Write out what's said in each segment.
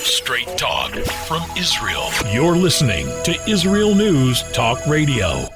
Straight talk from Israel. You're listening to Israel News Talk Radio.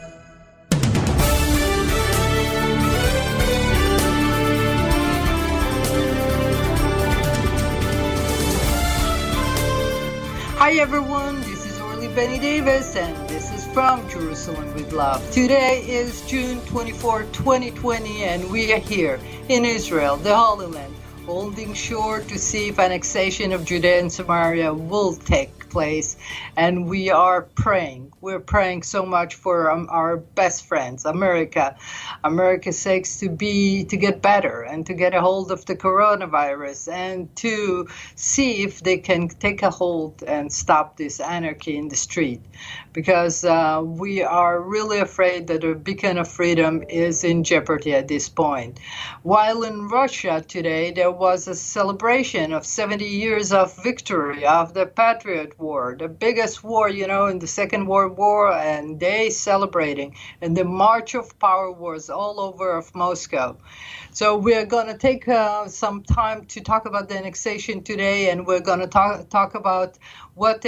Hi everyone, this is Orly Davis, and this is from Jerusalem with Love. Today is June 24, 2020, and we are here in Israel, the Holy Land, holding short to see if annexation of Judea and Samaria will take place. And we are praying. We're praying so much for our best friends, America. America's sakes to get better and to get a hold of the coronavirus and to see if they can take a hold and stop this anarchy in the street. Because we are really afraid that a beacon of freedom is in jeopardy at this point. While in Russia today, there was a celebration of 70 years of victory of the Patriot War, the biggest war, in the Second World War, and they celebrating. And the March of Power was all over of Moscow. So we're going to take some time to talk about the annexation today, and we're going to talk about what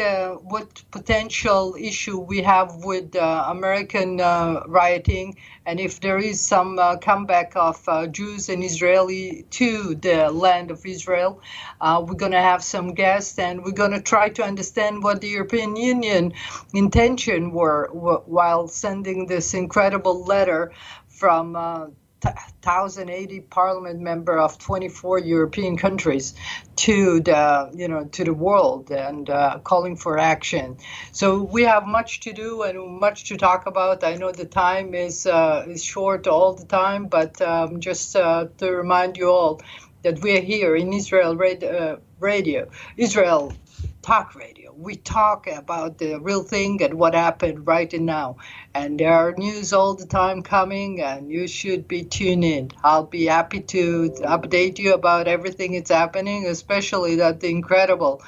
potential issue we have with American rioting, and if there is some comeback of Jews and Israeli to the land of Israel. We're going to have some guests, and we're going to try to understand what the European Union intention were while sending this incredible letter from 1,080 parliament member of 24 European countries to the world and calling for action. So we have much to do and much to talk about. I know the time is short all the time, but just to remind you all that we are here in Israel Radio, Israel Talk Radio. We talk about the real thing and what happened right now. And there are news all the time coming, and you should be tuned in. I'll be happy to update you about everything that's happening, especially that the incredible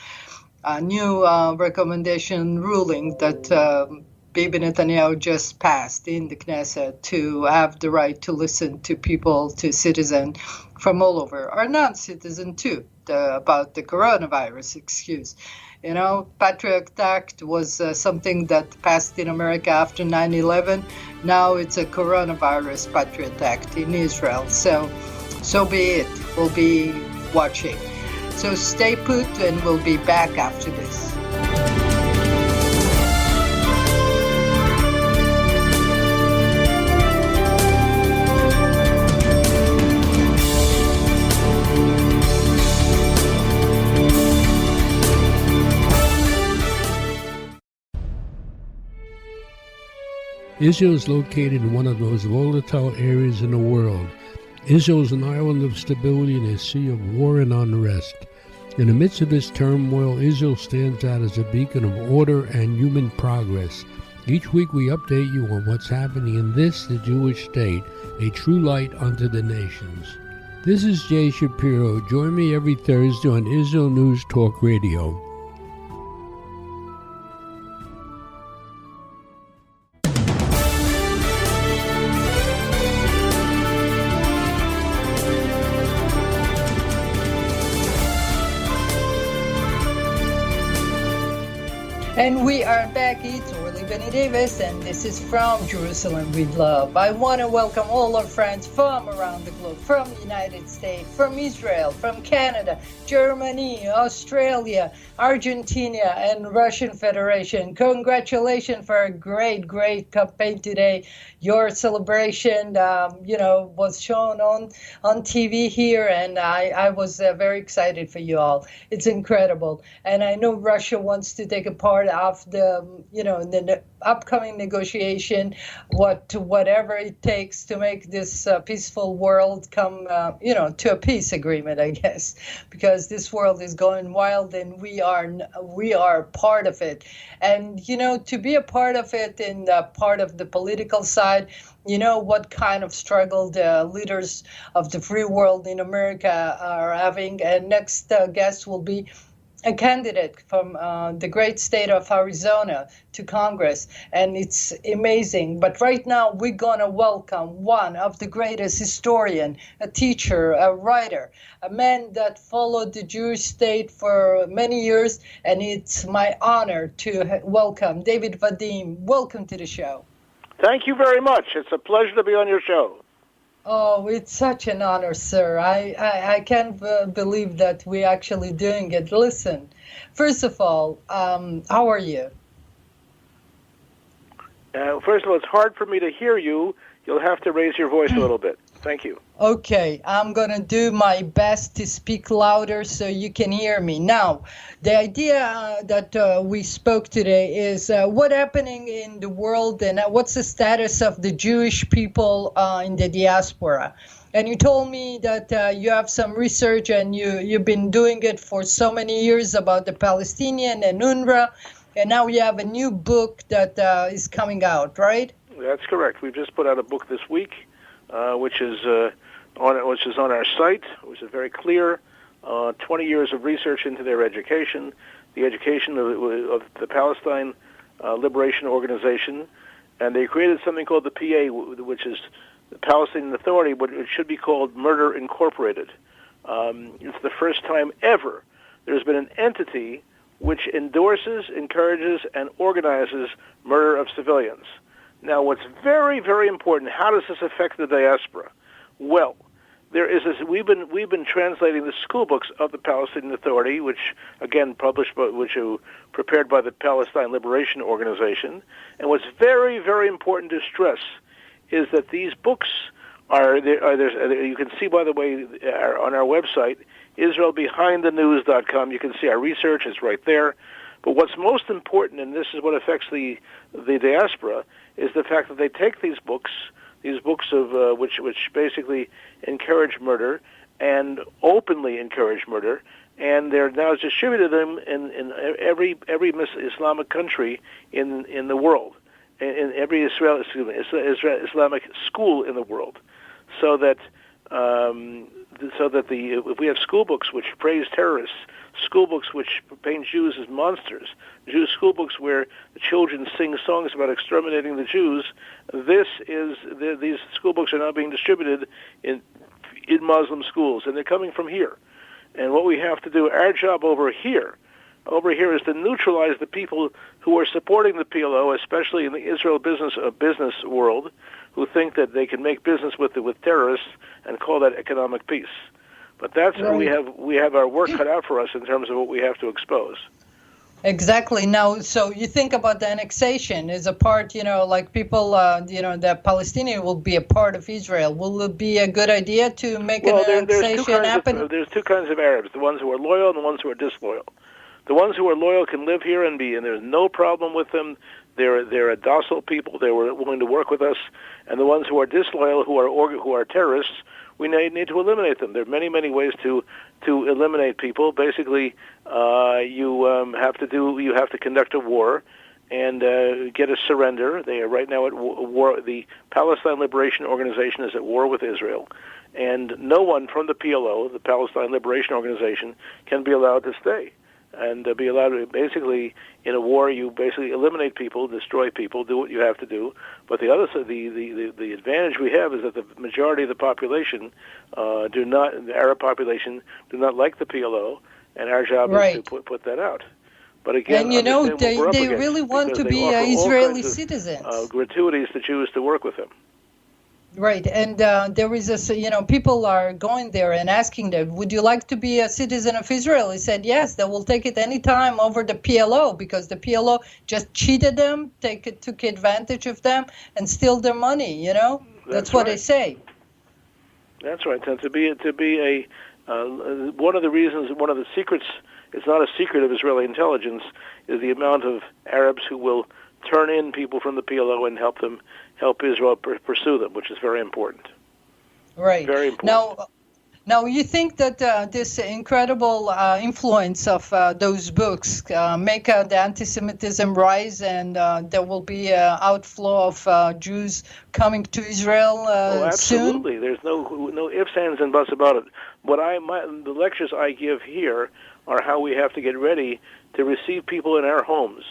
new recommendation ruling that Bibi Netanyahu just passed in the Knesset to have the right to listen to people, to citizens from all over, or non-citizen too, about the coronavirus excuse. Patriot Act was something that passed in America after 9/11. Now it's a coronavirus Patriot Act in Israel. So be it. We'll be watching. So stay put, and we'll be back after this. Israel is located in one of the most volatile areas in the world. Israel is an island of stability in a sea of war and unrest. In the midst of this turmoil, Israel stands out as a beacon of order and human progress. Each week we update you on what's happening in this, the Jewish state, a true light unto the nations. This is Jay Shapiro. Join me every Thursday on Israel News Talk Radio. And we are back. It's Orly Davis, and this is from Jerusalem with Love. I want to welcome all our friends from around the globe, from the United States, from Israel, from Canada, Germany, Australia, Argentina, and Russian Federation. Congratulations for a great, great campaign today. Your celebration, was shown on TV here, and I was very excited for you all. It's incredible. And I know Russia wants to take a part of the upcoming negotiation, whatever it takes to make this peaceful world come, to a peace agreement, I guess, because this world is going wild, and we are part of it. And to be a part of it and part of the political side, what kind of struggle the leaders of the free world in America are having. And next guest will be a candidate from the great state of Arizona to Congress, and it's amazing. But right now, we're going to welcome one of the greatest historian, a teacher, a writer, a man that followed the Jewish state for many years, and it's my honor to welcome David Bedin. Welcome to the show. Thank you very much. It's a pleasure to be on your show. Oh, it's such an honor, sir. I can't believe that we're actually doing it. Listen, first of all, how are you? First of all, it's hard for me to hear you. You'll have to raise your voice a little bit. Thank you. Okay, I'm going to do my best to speak louder so you can hear me. Now, the idea that we spoke today is what's happening in the world and what's the status of the Jewish people in the diaspora. And you told me that you have some research and you've been doing it for so many years about the Palestinian and UNRWA, and now you have a new book that is coming out, right? That's correct. We've just put out a book this week, which is on our site, which is very clear. 20 years of research into their education, the education of the Palestine Liberation Organization, and they created something called the PA, which is the Palestinian Authority, but it should be called Murder Incorporated. It's the first time ever there's been an entity which endorses, encourages, and organizes murder of civilians. Now, what's very, very important, how does this affect the diaspora? Well, there is this, we've been translating the school books of the Palestinian Authority, which again prepared by the Palestine Liberation Organization. And what's very, very important to stress is that these books are you can see, by the way, on our website, IsraelBehindTheNews.com. You can see our research is right there. But what's most important, and this is what affects the diaspora, is the fact that they take these books of which basically encourage murder and openly encourage murder, and they're now distributed them in every Islamic country in the world, in every Islamic school in the world, so that if we have school books which praise terrorists, school books which paint Jews as monsters, school books where the children sing songs about exterminating the Jews, these school books are now being distributed in Muslim schools, and they're coming from here. And what we have to do, our job over here is to neutralize the people who are supporting the PLO, especially in the Israel business world, who think that they can make business with terrorists and call that economic peace. But that's right. We have our work cut out for us in terms of what we have to expose. Exactly. Now, so you think about the annexation as a part, like people, the Palestinian will be a part of Israel. Will it be a good idea to make an annexation happen? There's two kinds of Arabs, the ones who are loyal and the ones who are disloyal. The ones who are loyal can live here and there's no problem with them. They're a docile people. They were willing to work with us. And the ones who are disloyal, who are terrorists, we need to eliminate them. There are many, many ways to eliminate people. Basically, you have to conduct a war and get a surrender. They are right now at war. The Palestine Liberation Organization is at war with Israel, and no one from the PLO, the Palestine Liberation Organization, can be allowed to stay. And be allowed to, basically, in a war, you basically eliminate people, destroy people, do what you have to do. But the other side, the advantage we have is that the majority of the population the Arab population, do not like the PLO, and our job is to put that out. But again, and they really want to be Israeli citizens. Gratuities to Jews to work with them. Right, and there is people are going there and asking them, would you like to be a citizen of Israel? He said, yes, they will take it any time over the PLO, because the PLO just cheated them, took advantage of them, and steal their money, That's what they say. That's right. And to be one of the secrets, it's not a secret of Israeli intelligence, is the amount of Arabs who will turn in people from the PLO and help Israel pursue them, which is very important. Right. Very important. Now you think that this incredible influence of those books make the anti-Semitism rise, and there will be an outflow of Jews coming to Israel absolutely. soon? There's no ifs, ands, and buts about it. The lectures I give here are how we have to get ready to receive people in our homes.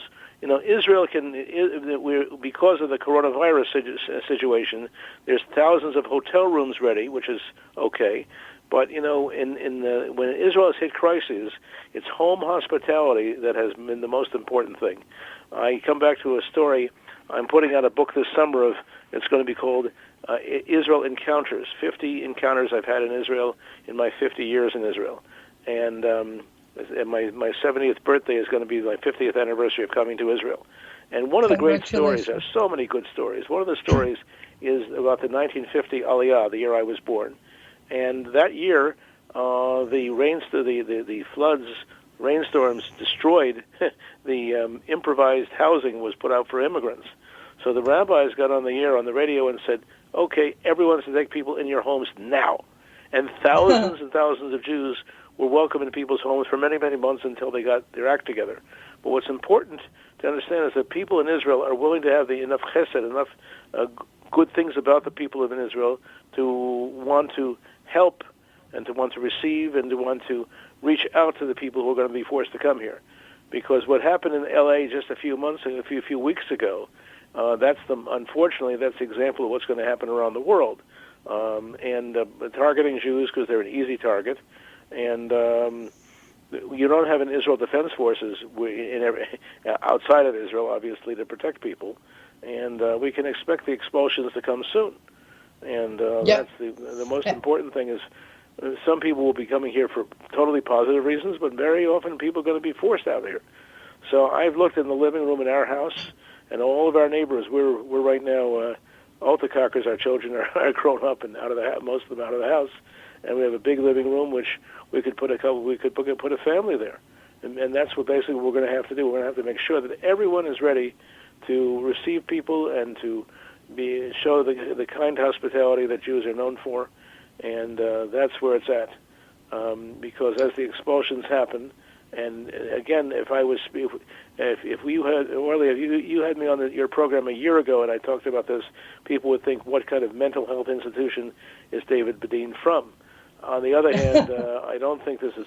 You know, Israel because of the coronavirus situation, there's thousands of hotel rooms ready, which is okay. But, you know, when Israel has hit crises, it's home hospitality that has been the most important thing. I come back to a story. I'm putting out a book this summer it's going to be called Israel Encounters, 50 encounters I've had in Israel in my 50 years in Israel. And my 70th birthday is going to be my 50th anniversary of coming to Israel. And one of the great stories, there's so many good stories. One of the stories is about the 1950 Aliyah, the year I was born. And that year, the floods, rainstorms destroyed the improvised housing was put out for immigrants. So the rabbis got on the air on the radio and said, okay, everyone's to take people in your homes now. And thousands and thousands of Jews were welcome in people's homes for many, many months until they got their act together. But what's important to understand is that people in Israel are willing to have enough chesed, enough good things about the people of Israel to want to help and to want to receive and to want to reach out to the people who are going to be forced to come here. Because what happened in L.A. just a few weeks ago, unfortunately, that's the example of what's going to happen around the world. Targeting Jews because they're an easy target. And you don't have an Israel Defense Forces outside of Israel, obviously, to protect people. And we can expect the expulsions to come soon. And that's the most important thing is some people will be coming here for totally positive reasons, but very often people are going to be forced out here. So I've looked in the living room in our house, and all of our neighbors, we're right now, Altacockers, our children are grown up and out of the house, most of them out of the house, and we have a big living room which we could put a family there. And that's what basically we're going to have to do. We're going to have to make sure that everyone is ready to receive people and to show the kind hospitality that Jews are known for, and that's where it's at. Because as the expulsions happen, and again, if you had me on your program a year ago and I talked about this, people would think, what kind of mental health institution is David Bedin from? On the other hand, I don't think this is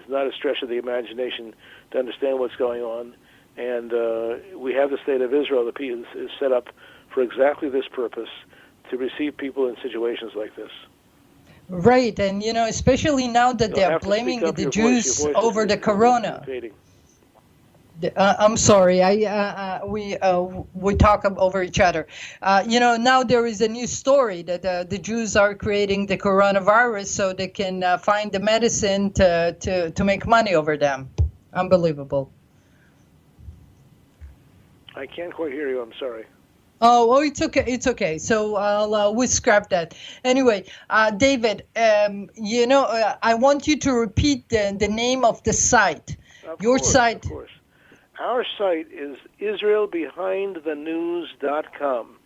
not a stretch of the imagination to understand what's going on. And we have the state of Israel that is set up for exactly this purpose, to receive people in situations like this. Right, and especially now that they are blaming the Jews over the corona. I'm sorry, we talk over each other. Now there is a new story that the Jews are creating the coronavirus so they can find the medicine to make money over them. Unbelievable. I can't quite hear you. I'm sorry. Oh, it's okay. It's okay. So we'll scrap that. Anyway, David, I want you to repeat the name of the site. Your site. Of course. Our site is IsraelBehindTheNews.com.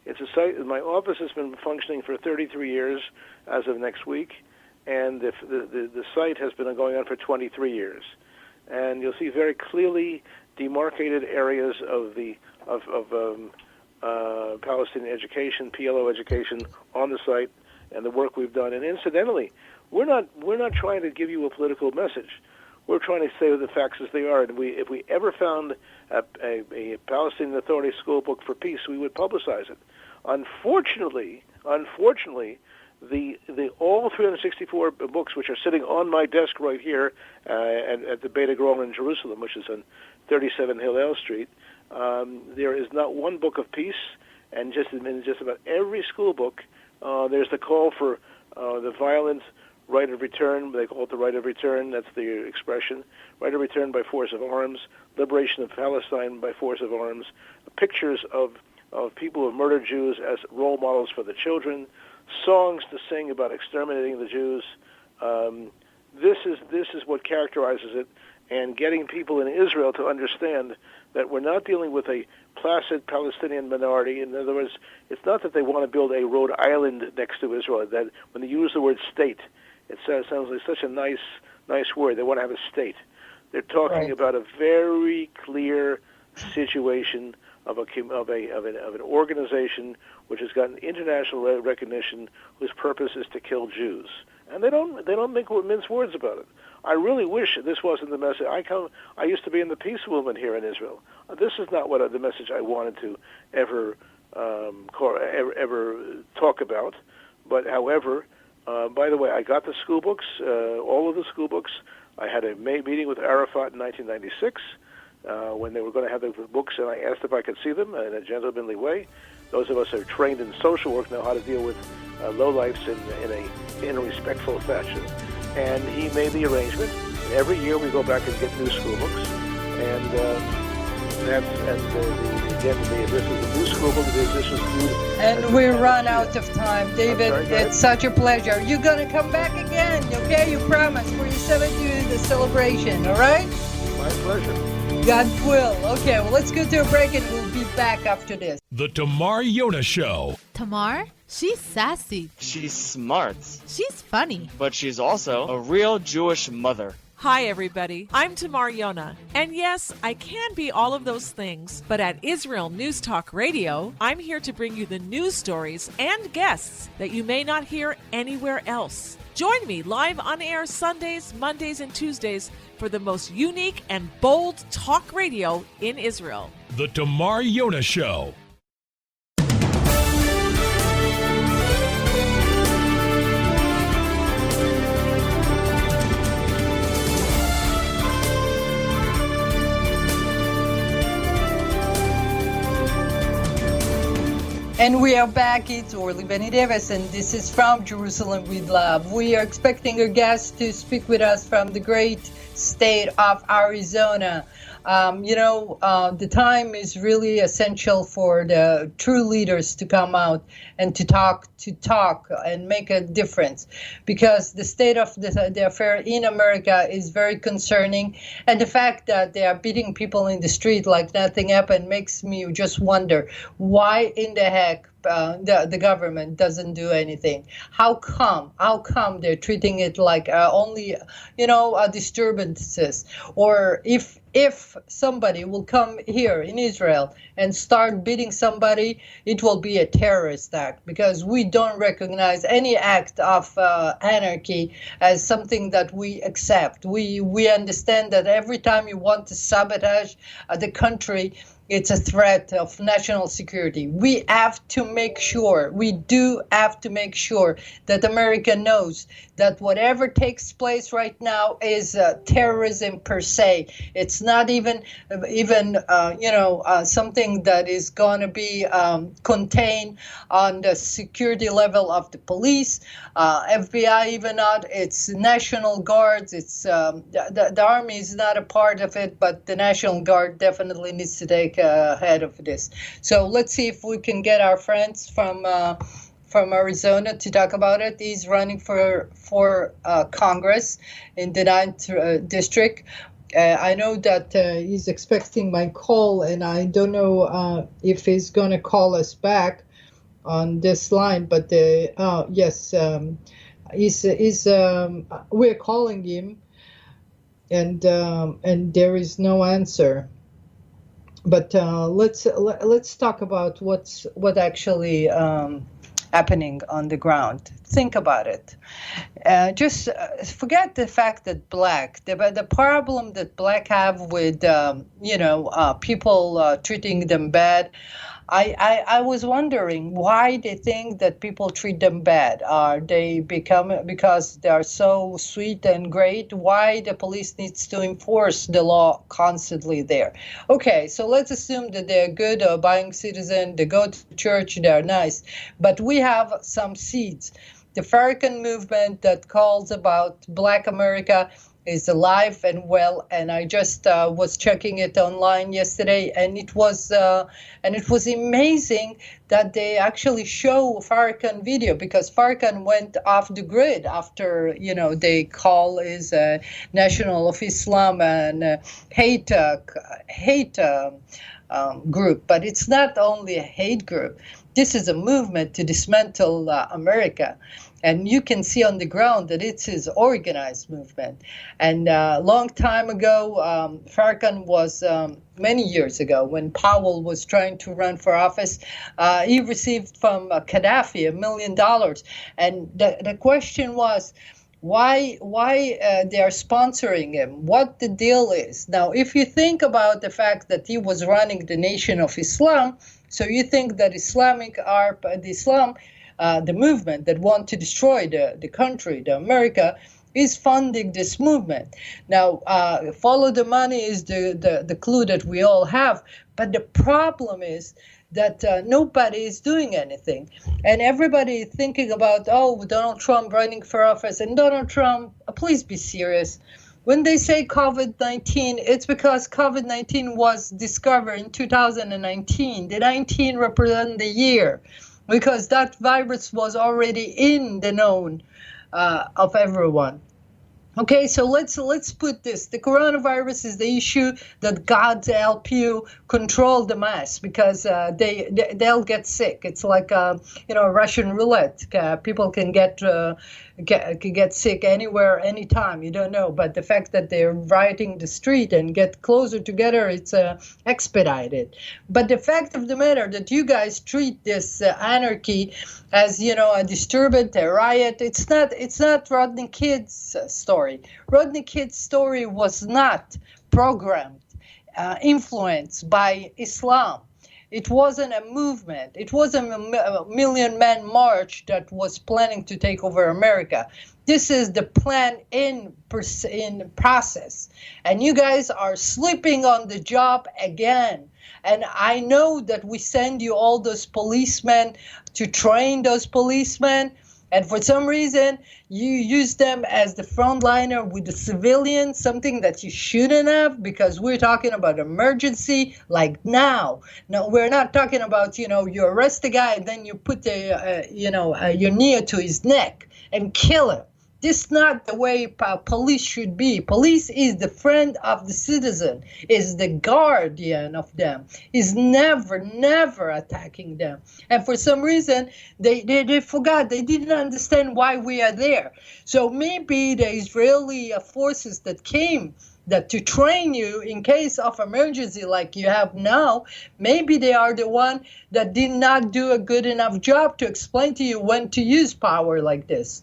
It's a site. My office has been functioning for 33 years as of next week, and the site has been going on for 23 years. And you'll see very clearly demarcated areas of Palestinian education, PLO education on the site, and the work we've done. And incidentally, we're not trying to give you a political message. We're trying to say the facts as they are. And if we ever found a Palestinian Authority school book for peace, we would publicize it. Unfortunately, the all 364 books which are sitting on my desk right here at the Beit HaGrol in Jerusalem, which is on 37 Hillel Street, there is not one book of peace, and just about every school book, there's the call for the violent right of return. They call it the right of return. That's the expression. Right of return by force of arms, liberation of Palestine by force of arms, pictures of people who have murdered Jews as role models for the children, songs to sing about exterminating the Jews. This is what characterizes it, and getting people in Israel to understand that we're not dealing with a placid Palestinian minority. In other words, it's not that they want to build a Rhode Island next to Israel. That when they use the word state, it sounds like such a nice word. They want to have a state. They're talking about a very clear situation of an organization which has gotten international recognition, whose purpose is to kill Jews, and they don't mince words about it. I really wish this wasn't the message. I used to be in the peace movement here in Israel. This is not what the message I wanted to ever talk about. But however, by the way, I got the school books, all of the school books. I had a meeting with Arafat in 1996 when they were going to have the books, and I asked if I could see them in a gentlemanly way. Those of us who are trained in social work know how to deal with lowlifes in a respectful fashion. And he made the arrangement. And every year we go back and get new school books, and this is a new school book. This was new. And we run out of time, David. Sorry, it's such a pleasure. You're gonna come back again, okay? You promise for your 70th celebration, all right? My pleasure. God will. Okay, well, let's go to a break, and we'll be back after this. The Mariana Show. Tamar? She's sassy. She's smart. She's funny. But she's also a real Jewish mother. Hi, everybody. I'm Mariana. And yes, I can be all of those things. But at Israel News Talk Radio, I'm here to bring you the news stories and guests that you may not hear anywhere else. Join me live on air Sundays, Mondays, and Tuesdays for the most unique and bold talk radio in Israel. The Mariana Show. And we are back. It's Orly Davis, and this is from Jerusalem with Love. We are expecting our guest to speak with us from the great state of Arizona. The time is really essential for the true leaders to come out and to talk and make a difference, because the state of the affair in America is very concerning, and the fact that they are beating people in the street like nothing happened makes me just wonder, why in the heck the government doesn't do anything? How come they're treating it like only disturbances? Or if somebody will come here in Israel and start beating somebody, it will be a terrorist act, because we don't recognize any act of anarchy as something that we accept. We understand that every time you want to sabotage the country, it's a threat of national security. We do have to make sure that America knows that whatever takes place right now is terrorism per se. It's not even something that is going to be contained on the security level of the police, FBI, even not. It's National Guards. It's the Army is not a part of it, but the National Guard definitely needs to take ahead of this. So let's see if we can get our friends from Arizona to talk about it. He's running for Congress in the 9th district. I know that he's expecting my call, and I don't know if he's going to call us back on this line. But yes, we're calling him, and there is no answer. But let's talk about what actually happening on the ground. Think about it. Just forget the fact that the problem that black have with people treating them bad. I was wondering why they think that people treat them bad. Are they because they are so sweet and great? Why the police needs to enforce the law constantly there? Okay, so let's assume that they're good, abiding citizen. They go to church. They're nice, but we have some seeds. The Farrakhan movement that calls about Black America is alive and well, and I just was checking it online yesterday, and it was amazing that they actually show Farrakhan video, because Farrakhan went off the grid after they call is a National of Islam and hate group, but it's not only a hate group. This is a movement to dismantle America. And you can see on the ground that it's his organized movement. And a long time ago, Farrakhan was, many years ago, when Powell was trying to run for office, he received from Gaddafi $1 million. And the question was, why they are sponsoring him, what the deal is. Now, if you think about the fact that he was running the Nation of Islam, so you think that the movement that want to destroy the country, the America, is funding this movement. Now, follow the money is the clue that we all have. But the problem is that nobody is doing anything. And everybody is thinking about, Donald Trump running for office. And Donald Trump, please be serious. When they say COVID-19, it's because COVID-19 was discovered in 2019. The 19 represent the year, because that virus was already in the known of everyone. Okay, so let's put this. The coronavirus is the issue that God help you control the mass, because they'll get sick. It's like Russian roulette. People can get sick anywhere, anytime. You don't know. But the fact that they're rioting the street and get closer together, it's expedited. But the fact of the matter that you guys treat this anarchy as a disturbance, a riot. It's not Rodney Kid's story. Rodney Kid's story was not programmed, influenced by Islam. It wasn't a movement. It wasn't a million-man march that was planning to take over America. This is the plan in process. And you guys are sleeping on the job again. And I know that we send you all those policemen to train those policemen. And for some reason, you use them as the frontliner with the civilians, something that you shouldn't have, because we're talking about emergency like now. No, we're not talking about, you arrest a guy and then you put your knee to his neck and kill him. This is not the way police should be. Police is the friend of the citizen, is the guardian of them, is never attacking them. And for some reason, they forgot. They didn't understand why we are there. So maybe the Israeli forces that came to train you in case of emergency like you have now, maybe they are the one that did not do a good enough job to explain to you when to use power like this.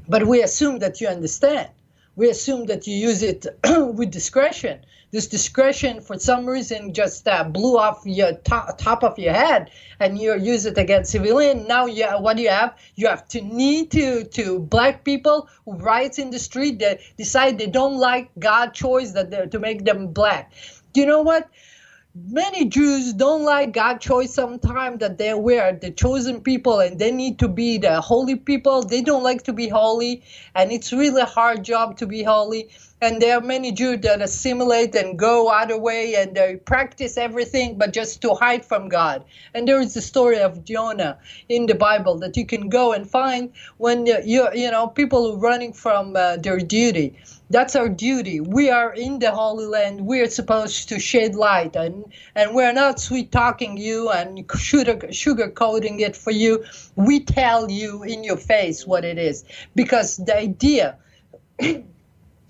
But we assume that you understand. We assume that you use it with discretion. This discretion, for some reason, just blew off your top of your head, and you use it against civilians. Now, what do you have? You have to knee to black people who riot in the street that decide they don't like God's choice to make them black. You know what? Many Jews don't like God's choice sometimes, that they were the chosen people and they need to be the holy people. They don't like to be holy, and it's really a hard job to be holy. And there are many Jews that assimilate and go other way, and they practice everything but just to hide from God. And there is the story of Jonah in the Bible that you can go and find when people are running from their duty. That's our duty. We are in the Holy Land. We are supposed to shed light, and we're not sweet talking you and sugarcoating it for you. We tell you in your face what it is, because the idea.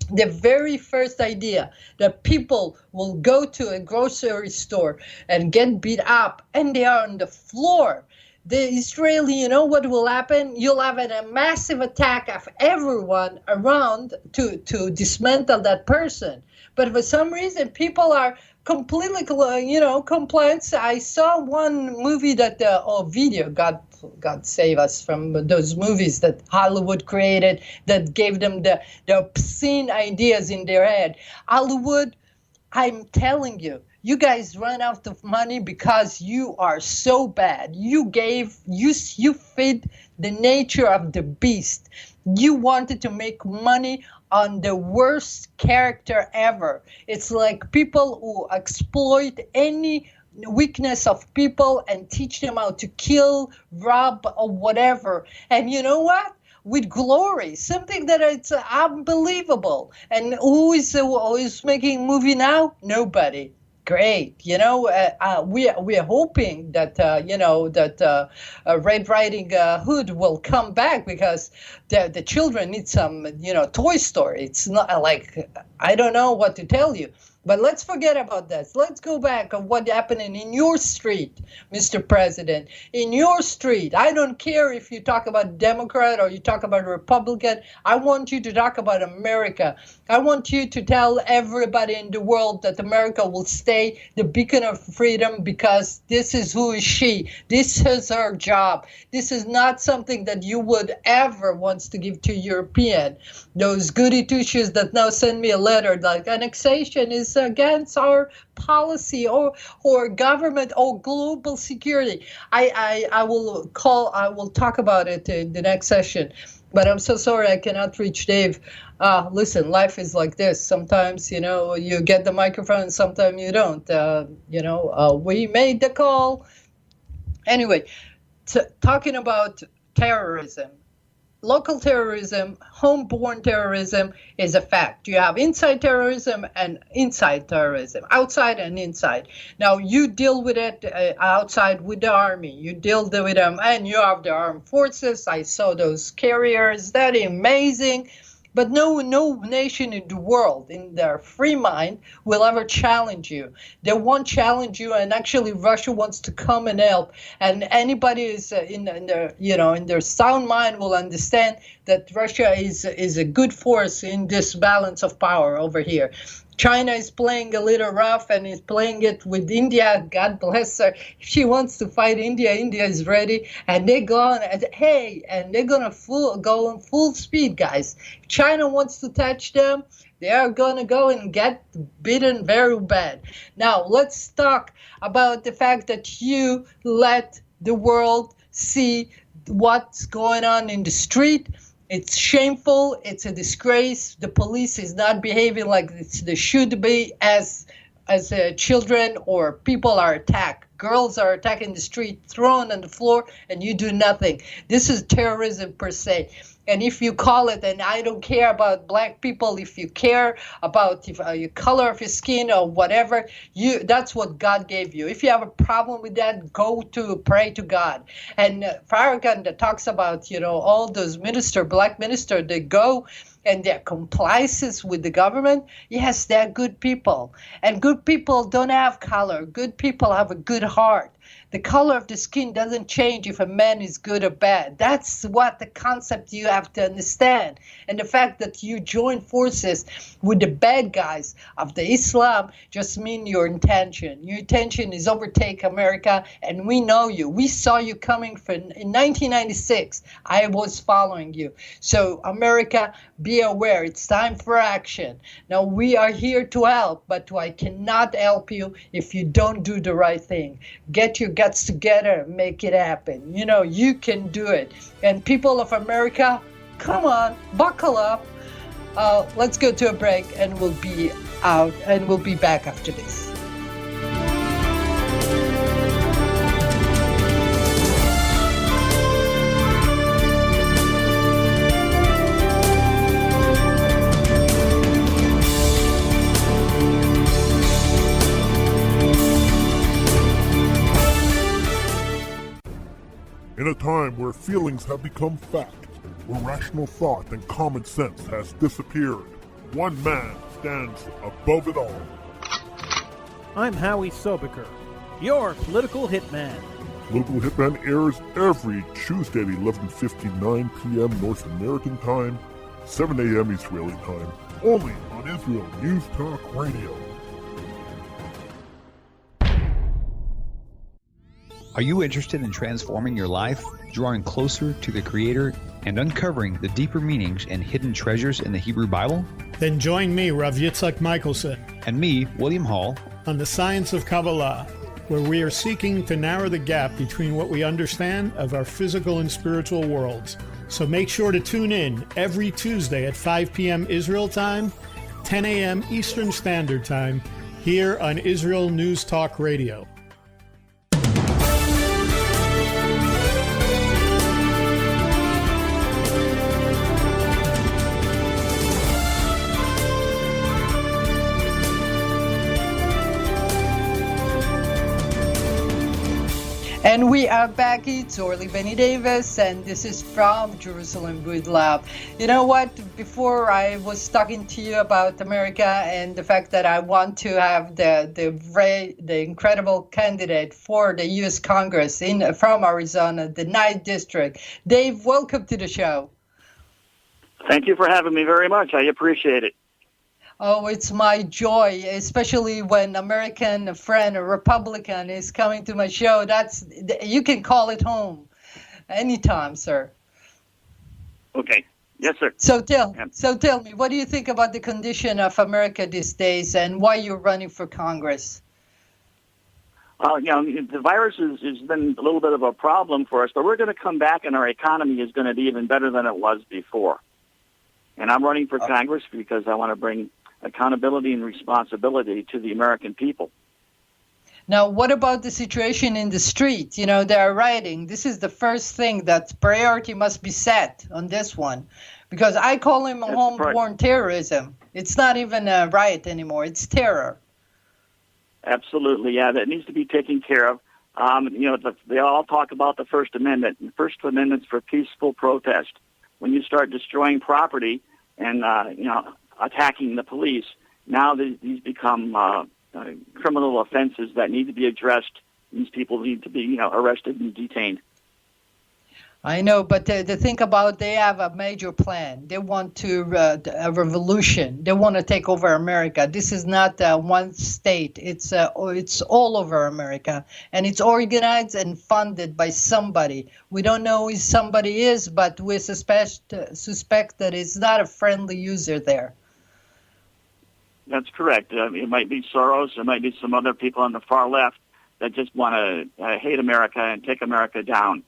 The very first idea that people will go to a grocery store and get beat up and they are on the floor. The Israeli, you know what will happen? You'll have a massive attack of everyone around to dismantle that person. But for some reason, people are completely, compliant. I saw one movie video, God save us from those movies that Hollywood created that gave them the obscene ideas in their head. Hollywood, I'm telling you, you guys run out of money because you are so bad. You fit the nature of the beast. You wanted to make money on the worst character ever. It's like people who exploit any weakness of people and teach them how to kill, rob, or whatever. And you know what? With glory, something that it's unbelievable. And who is making movie now? Nobody. Great. We are hoping that Red Riding Hood will come back, because the children need some Toy Story. It's not like, I don't know what to tell you. But let's forget about this. Let's go back on what's happening in your street, Mr. President. In your street, I don't care if you talk about Democrat or you talk about Republican. I want you to talk about America. I want you to tell everybody in the world that America will stay the beacon of freedom because this is who is she. This is her job. This is not something that you would ever want to give to European. Those goody two-shoes that now send me a letter like annexation is against our policy or government or global security. I will talk about it in the next session. But I'm so sorry I cannot reach Dave. Listen, life is like this. Sometimes, you get the microphone, sometimes you don't. We made the call. Anyway, talking about terrorism. Local terrorism, homeborn terrorism is a fact. You have inside terrorism and inside terrorism, outside and inside. Now, you deal with it outside with the army. You deal with them, and you have the armed forces. I saw those carriers. That is amazing. But no nation in the world, in their free mind, will ever challenge you. They won't challenge you, and actually, Russia wants to come and help. And anybody is in their sound mind will understand that Russia is a good force in this balance of power over here. China is playing a little rough and is playing it with India. God bless her. If she wants to fight India, India is ready. And they're going, and they're going to go on full speed, guys. If China wants to touch them, they are going to go and get beaten very bad. Now, let's talk about the fact that you let the world see what's going on in the street. It's shameful. It's a disgrace. The police is not behaving like they should be as children or people are attacked. Girls are attacked in the street, thrown on the floor, and you do nothing. This is terrorism per se. And if you call it, and I don't care about black people, if you care about your color of your skin or whatever, that's what God gave you. If you have a problem with that, go to pray to God. And Farrakhan that talks about, all those black ministers, they go and they're complices with the government. Yes, they're good people. And good people don't have color. Good people have a good heart. The color of the skin doesn't change if a man is good or bad. That's what the concept you have to understand. And the fact that you join forces with the bad guys of the Islam just mean your intention. Your intention is overtake America, and we know you. We saw you coming in 1996. I was following you. So America, be aware. It's time for action. Now, we are here to help, but I cannot help you if you don't do the right thing. Get your guts together and make it happen. You can do it. And people of America, come on, buckle up. Let's go to a break, and we'll be out, and we'll be back after this. In a time where feelings have become fact, where rational thought and common sense has disappeared, one man stands above it all. I'm Howie Sobiker, your political hitman. Political Hitman airs every Tuesday at 11:59 p.m. North American time, 7 a.m. Israeli time, only on Israel News Talk Radio. Are you interested in transforming your life, drawing closer to the Creator, and uncovering the deeper meanings and hidden treasures in the Hebrew Bible? Then join me, Rav Yitzhak Michelson, and me, William Hall, on the Science of Kabbalah, where we are seeking to narrow the gap between what we understand of our physical and spiritual worlds. So make sure to tune in every Tuesday at 5 p.m. Israel time, 10 a.m. Eastern Standard Time, here on Israel News Talk Radio. And we are back. It's Orly Benny Davis, and this is from Jerusalem with Love. You know what? Before I was talking to you about America and the fact that I want to have the incredible candidate for the U.S. Congress from Arizona, the 9th District. Dave, welcome to the show. Thank you for having me very much. I appreciate it. Oh, it's my joy, especially when American friend, a Republican, is coming to my show. You can call it home anytime, sir. Okay. Yes, sir. So tell me, what do you think about the condition of America these days, and why you're running for Congress? The virus has been a little bit of a problem for us, but we're going to come back, and our economy is going to be even better than it was before. And I'm running for Congress because I want to bring accountability and responsibility to the American people. Now, what about the situation in the street? You know, they are rioting. This is the first thing that priority must be set on this one, because I call him homeborn terrorism. It's not even a riot anymore. It's terror. Absolutely, yeah, that needs to be taken care of. They all talk about the First Amendment. The First Amendment's for peaceful protest. When you start destroying property and, attacking the police, now these become criminal offenses that need to be addressed. These people need to be, arrested and detained. I know, but the thing about they have a major plan. They want a revolution. They want to take over America. This is not one state. It's all over America, and it's organized and funded by somebody. We don't know who somebody is, but we suspect that it's not a friendly user there. That's correct. It might be Soros. It might be some other people on the far left that just want to hate America and take America down.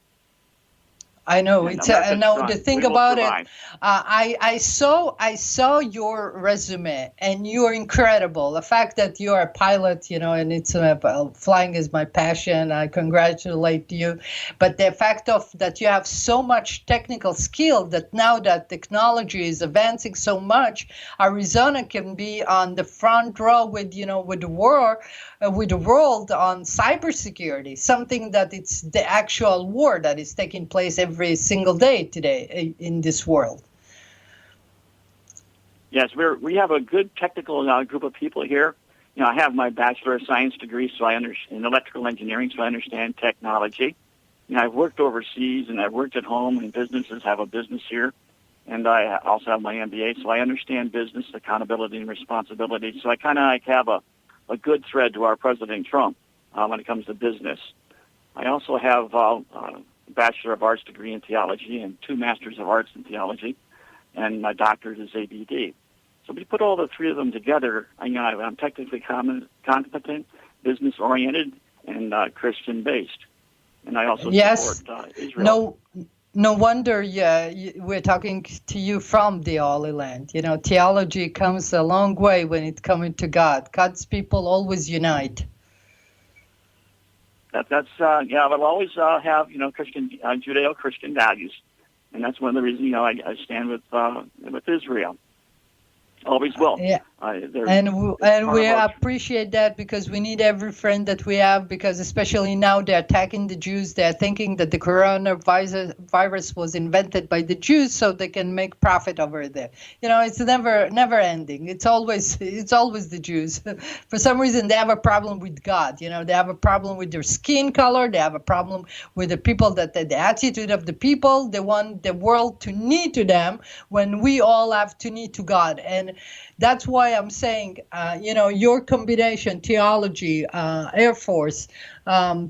I know. The thing about it, I saw your resume, and you're incredible. The fact that you're a pilot, and it's flying is my passion. I congratulate you. But the fact that you have so much technical skill that now that technology is advancing so much, Arizona can be on the front row with the world on cybersecurity. Something that it's the actual war that is taking place every single day today in this world. Yes, we have a good technical group of people here. I have my Bachelor of Science degree, so I understand in electrical engineering, so I understand technology. I've worked overseas, and I've worked at home, and businesses have a business here. And I also have my MBA, so I understand business, accountability, and responsibility. So I kind of have a good thread to our President Trump when it comes to business. I also have a Bachelor of Arts degree in theology and 2 Masters of Arts in theology, and my doctorate is ABD. So we put all the 3 of them together. I'm technically competent, business-oriented, and Christian-based. And I also support Israel. No wonder we're talking to you from the Holy Land. Theology comes a long way when it comes to God. God's people always unite. I'll always have Christian Judeo-Christian values, and that's one of the reasons I stand with Israel. Always will. Yeah. And we appreciate that, because we need every friend that we have, because especially now they're attacking the Jews. They're thinking that the coronavirus was invented by the Jews so they can make profit over there. It's never ending. It's always the Jews. For some reason, they have a problem with God. They have a problem with their skin color. They have a problem with the people, the attitude of the people. They want the world to knee to them when we all have to knee to God. And that's why I'm saying, your combination, theology, Air Force,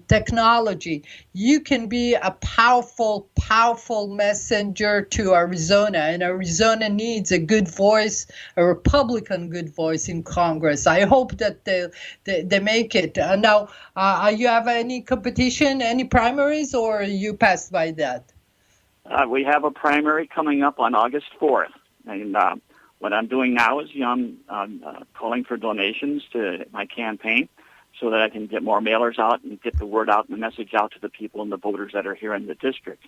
technology, you can be a powerful messenger to Arizona. And Arizona needs a good voice, a Republican good voice in Congress. I hope that they make it. Now, you have any competition, any primaries, or you passed by that? We have a primary coming up on August 4th. And what I'm doing now is I'm calling for donations to my campaign so that I can get more mailers out and get the word out and the message out to the people and the voters that are here in the district.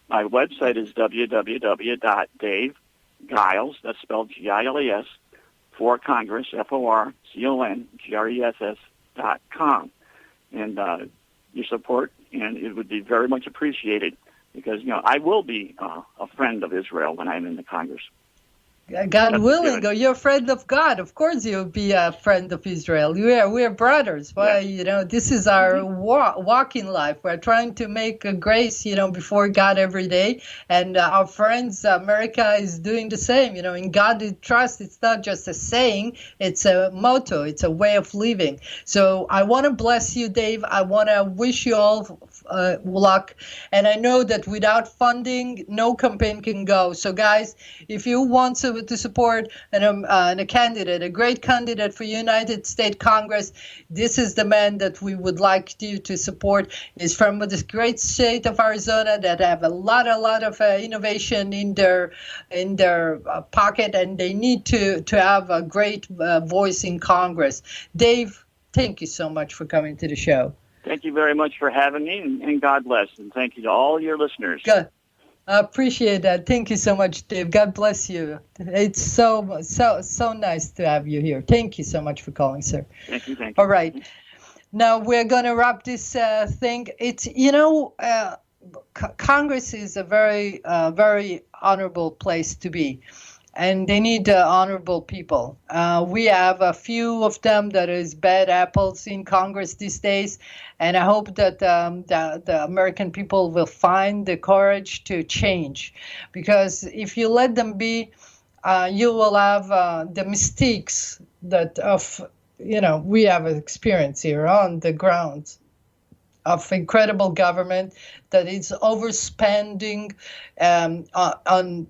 My website is www.davevgiles, that's spelled Giles, for Congress, FORCONGRESS.com. And your support, and it would be very much appreciated because, I will be a friend of Israel when I'm in the Congress. God willing, or you're a friend of God. Of course, you'll be a friend of Israel. We're brothers. Well, this is our walk in life. We're trying to make a grace, before God every day. And our friends, America, is doing the same. In God we trust. It's not just a saying. It's a motto. It's a way of living. So I want to bless you, Dave. I want to wish you all luck. And I know that without funding, no campaign can go. So, guys, if you want to support a candidate, a great candidate for United States Congress, this is the man that we would like you to support. Is from this great state of Arizona that have a lot of innovation in their pocket, and they need to have a great voice in Congress. Dave, thank you so much for coming to the show. Thank you very much for having me, and God bless, and thank you to all your listeners. Good. I appreciate that. Thank you so much, Dave. God bless you. It's so nice to have you here. Thank you so much for calling, sir. Thank you. All right. Now we're going to wrap this thing. It's, Congress is a very, very honorable place to be. And they need honorable people. We have a few of them that is bad apples in Congress these days, and I hope that the American people will find the courage to change. Because if you let them be, you will have the mistakes that we have experience here on the ground of incredible government that is overspending on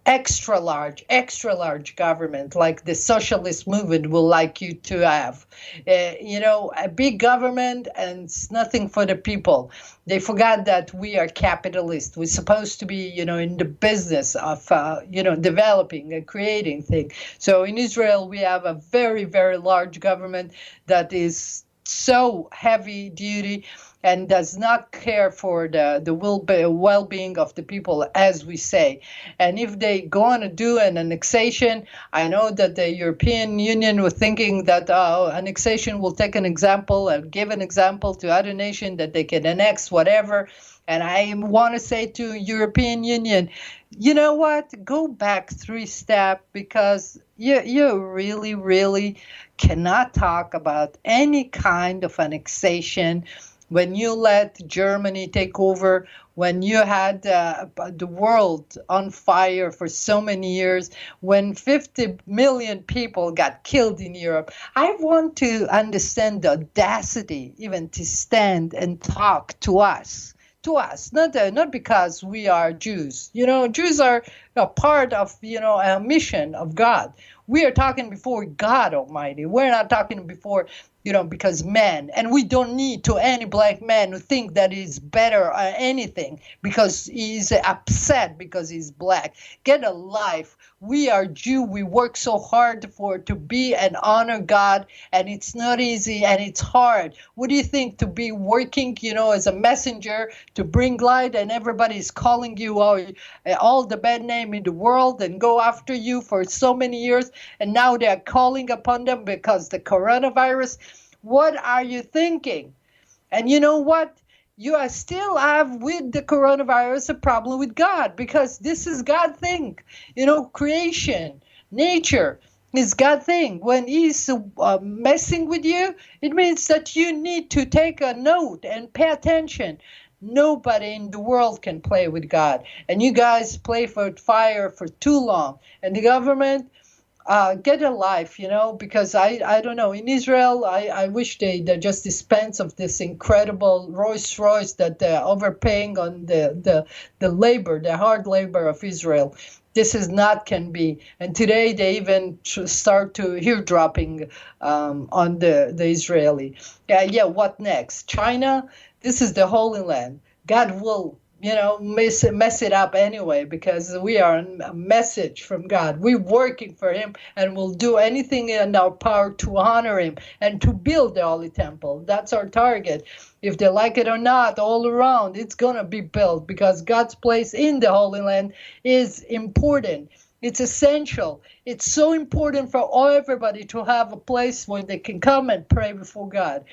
extra large government like the socialist movement will like you to have. A big government and it's nothing for the people. They forgot that we are capitalists. We're supposed to be, in the business of, developing and creating things. So in Israel, we have a very, very large government that is so heavy duty and does not care for the well-being of the people, as we say. And if they go on to do an annexation, I know that the European Union was thinking that annexation will take an example and give an example to other nations that they can annex whatever. And I want to say to European Union, you know what? Go back 3 steps because you really, really cannot talk about any kind of annexation when you let Germany take over, when you had the world on fire for so many years, when 50 million people got killed in Europe. I want to understand the audacity even to stand and talk to us, not because we are Jews. Jews are a part of, a mission of God. We are talking before God Almighty. We're not talking before, because men, and we don't need to any black man who think that he's better or anything because he's upset because he's black. Get a life. We are Jew. We work so hard to be and honor God, and it's not easy and it's hard. What do you think to be working, as a messenger to bring light, and everybody's calling you all the bad name in the world and go after you for so many years, and now they're calling upon them because the coronavirus. What are you thinking? And you know what? You are still have with the coronavirus a problem with God because this is God thing. Creation, nature is God thing. When he's messing with you, it means that you need to take a note and pay attention. Nobody in the world can play with God. And you guys play for fire for too long. And the government, get a life, because I don't know. In Israel, I wish they just dispense of this incredible Rolls Royce that they're overpaying on the labor, the hard labor of Israel. This is not can be. And today they even start to eardropping on the Israeli. What next? China? This is the Holy Land. God will mess it up anyway because we are a message from God. We're working for him and we'll do anything in our power to honor him and to build the Holy Temple. That's our target. If they like it or not, all around, it's going to be built because God's place in the Holy Land is important. It's essential. It's so important for everybody to have a place where they can come and pray before God.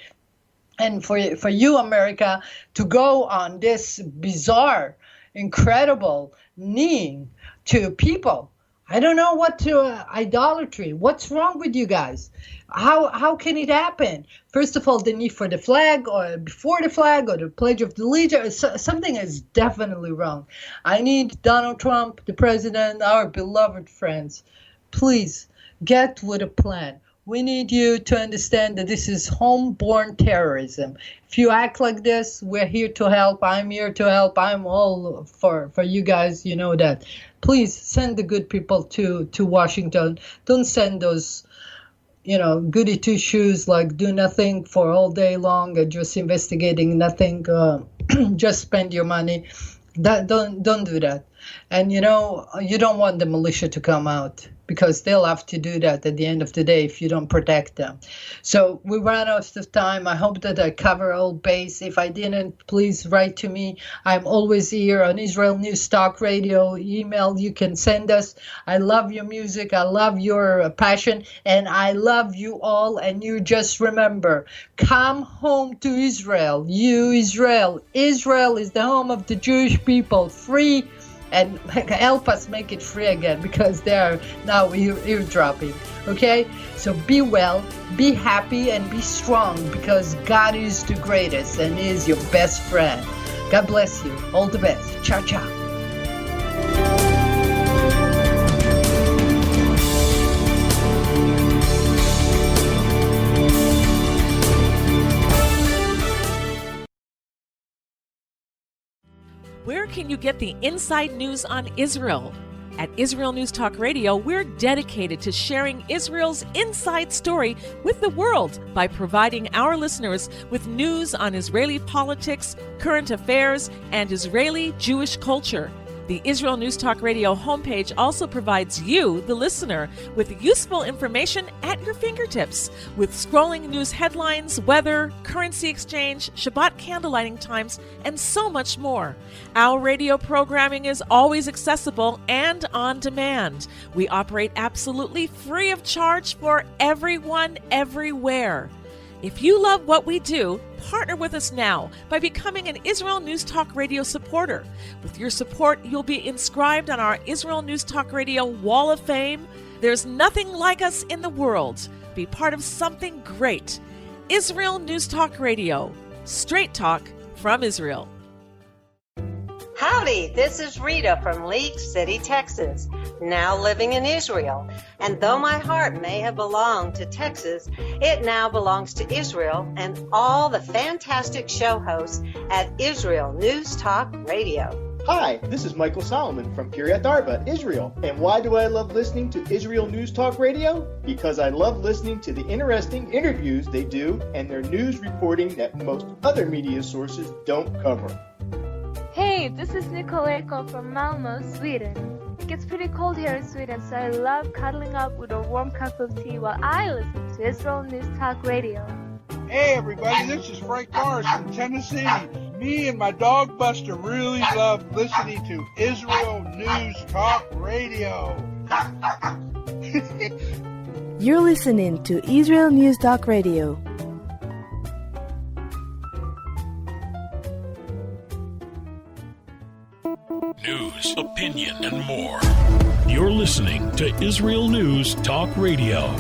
and for you, America, to go on this bizarre, incredible kneeing to people. I don't know what to idolatry. What's wrong with you guys? How can it happen? First of all, the knee for the flag, or before the flag, or the Pledge of Allegiance. Something is definitely wrong. I need Donald Trump, the president, our beloved friends. Please get with a plan. We need you to understand that this is homeborn terrorism. If you act like this, we're here to help. I'm here to help. I'm all for you guys. You know that. Please send the good people to Washington. Don't send those, goody two-shoes, like do nothing for all day long and just investigating nothing. Just spend your money. Don't do that. And, you don't want the militia to come out, because they'll have to do that at the end of the day if you don't protect them. So we ran out of time. I hope that I cover all base. If I didn't, please write to me. I'm always here on Israel News Talk Radio. Email you can send us. I love your music. I love your passion. And I love you all. And you just remember, come home to Israel. You, Israel. Israel is the home of the Jewish people. Free. And help us make it free again, because they are now eavesdropping. Okay? So be well, be happy, and be strong, because God is the greatest and is your best friend. God bless you. All the best. Ciao, ciao. Where can you get the inside news on Israel? At Israel News Talk Radio, we're dedicated to sharing Israel's inside story with the world by providing our listeners with news on Israeli politics, current affairs, and Israeli Jewish culture. The Israel News Talk Radio homepage also provides you, the listener, with useful information at your fingertips, with scrolling news headlines, weather, currency exchange, Shabbat candlelighting times, and so much more. Our radio programming is always accessible and on demand. We operate absolutely free of charge for everyone, everywhere. If you love what we do, partner with us now by becoming an Israel News Talk Radio supporter. With your support, you'll be inscribed on our Israel News Talk Radio Wall of Fame. There's nothing like us in the world. Be part of something great. Israel News Talk Radio. Straight talk from Israel. Howdy, this is Rita from League City, Texas, now living in Israel. And though my heart may have belonged to Texas, it now belongs to Israel and all the fantastic show hosts at Israel News Talk Radio. Hi, this is Michael Solomon from Kiryat Arba, Israel. And why do I love listening to Israel News Talk Radio? Because I love listening to the interesting interviews they do and their news reporting that most other media sources don't cover. Hey, this is Nicoleko from Malmö, Sweden. It gets pretty cold here in Sweden, so I love cuddling up with a warm cup of tea while I listen to Israel News Talk Radio. Hey everybody, this is Frank Morris from Tennessee. Me and my dog Buster really love listening to Israel News Talk Radio. You're listening to Israel News Talk Radio. News, opinion, and more. You're listening to Israel News Talk Radio.